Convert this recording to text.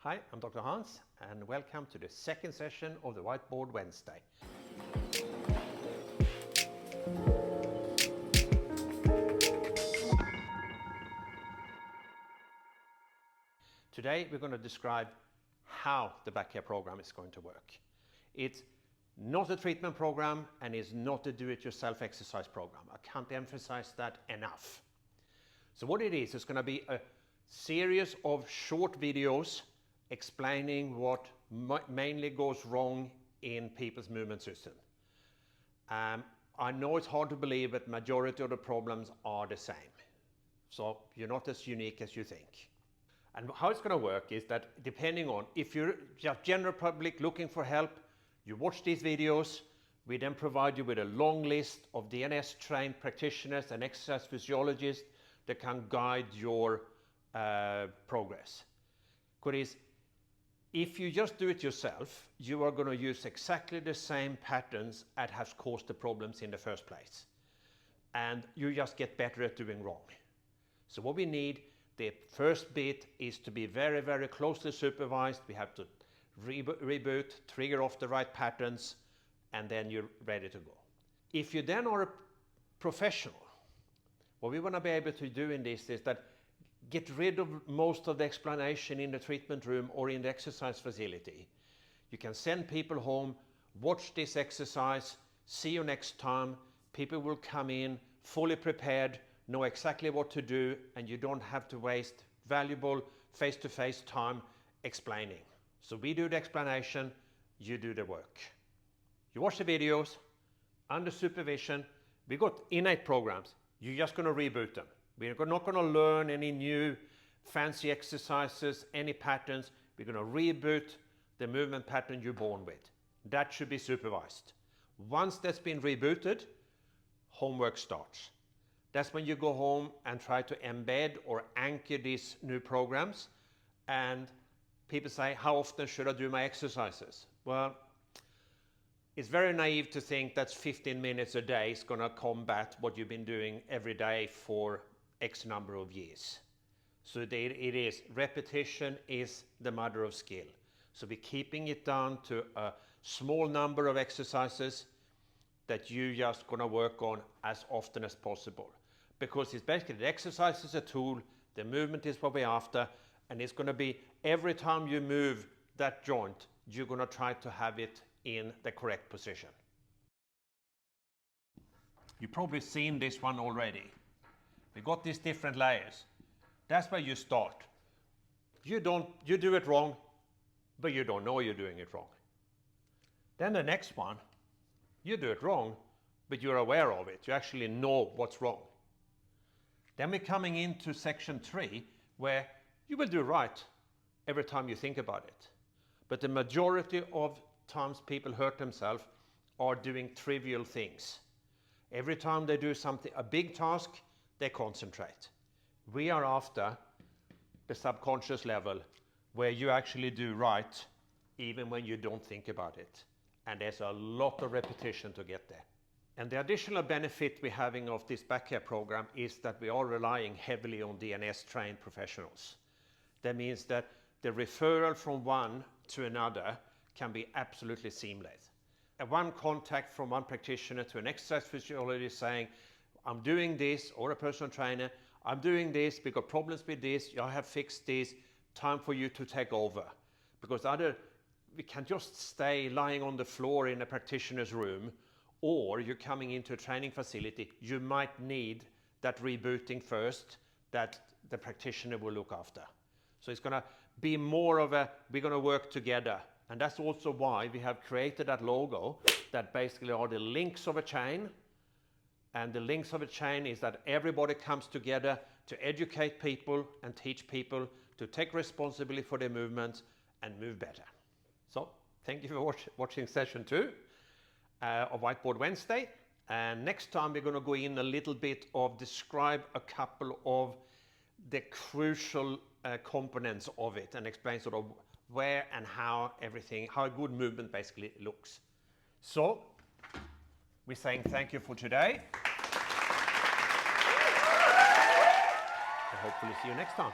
Hi, I'm Dr. Hans and welcome to the second session of the Whiteboard Wednesday. Today we're going to describe how the back care program is going to work. It's not a treatment program and it's not a do-it-yourself exercise program. I can't emphasize that enough. So what it is, it's going to be a series of short videos explaining what mainly goes wrong in people's movement system. I know it's hard to believe, but majority of the problems are the same. So you're not as unique as you think. And how it's going to work is that depending on if you're just general public looking for help, you watch these videos, we then provide you with a long list of DNS trained practitioners and exercise physiologists that can guide your progress. Because if you just do it yourself, you are going to use exactly the same patterns that has caused the problems in the first place. And you just get better at doing wrong. So what we need, the first bit is to be very, very closely supervised. We have to reboot, trigger off the right patterns, and then you're ready to go. If you then are a professional, what we want to be able to do in this is that get rid of most of the explanation in the treatment room or in the exercise facility. You can send people home, watch this exercise, see you next time. People will come in fully prepared, know exactly what to do, and you don't have to waste valuable face-to-face time explaining. So we do the explanation, you do the work. You watch the videos, under supervision. We got innate programs. You're just going to reboot them. We're not going to learn any new fancy exercises, any patterns. We're going to reboot the movement pattern you're born with. That should be supervised. Once that's been rebooted, homework starts. That's when you go home and try to embed or anchor these new programs. And people say, how often should I do my exercises? Well, it's very naive to think that 15 minutes a day is going to combat what you've been doing every day for X number of years. So it is, repetition is the mother of skill. So we're keeping it down to a small number of exercises that you just going to work on as often as possible. Because it's basically the exercise is a tool, the movement is what we're after, and it's going to be every time you move that joint, you're going to try to have it in the correct position. You've probably seen this one already. We got these different layers. That's where you start. You do it wrong, but you don't know you're doing it wrong. Then the next one, you do it wrong, but you're aware of it. You actually know what's wrong. Then we're coming into section 3, where you will do right every time you think about it. But the majority of times people hurt themselves are doing trivial things. Every time they do something, a big task, they concentrate. We are after the subconscious level where you actually do right even when you don't think about it. And there's a lot of repetition to get there. And the additional benefit we're having of this back care program is that we are relying heavily on DNS trained professionals. That means that the referral from one to another can be absolutely seamless. One contact from one practitioner to an exercise physiologist saying, I'm doing this, or a personal trainer, I'm doing this, we got problems with this, I have fixed this, time for you to take over. Because we can just stay lying on the floor in a practitioner's room, or you're coming into a training facility, you might need that rebooting first that the practitioner will look after. So it's going to be more of we're going to work together. And that's also why we have created that logo that basically are the links of a chain. And the links of a chain is that everybody comes together to educate people and teach people to take responsibility for their movements and move better. So thank you for watching session 2 of Whiteboard Wednesday. And next time we're going to go in a little bit of describe a couple of the crucial components of it and explain sort of where and how everything, how a good movement basically looks. So we're saying thank you for today. And hopefully see you next time.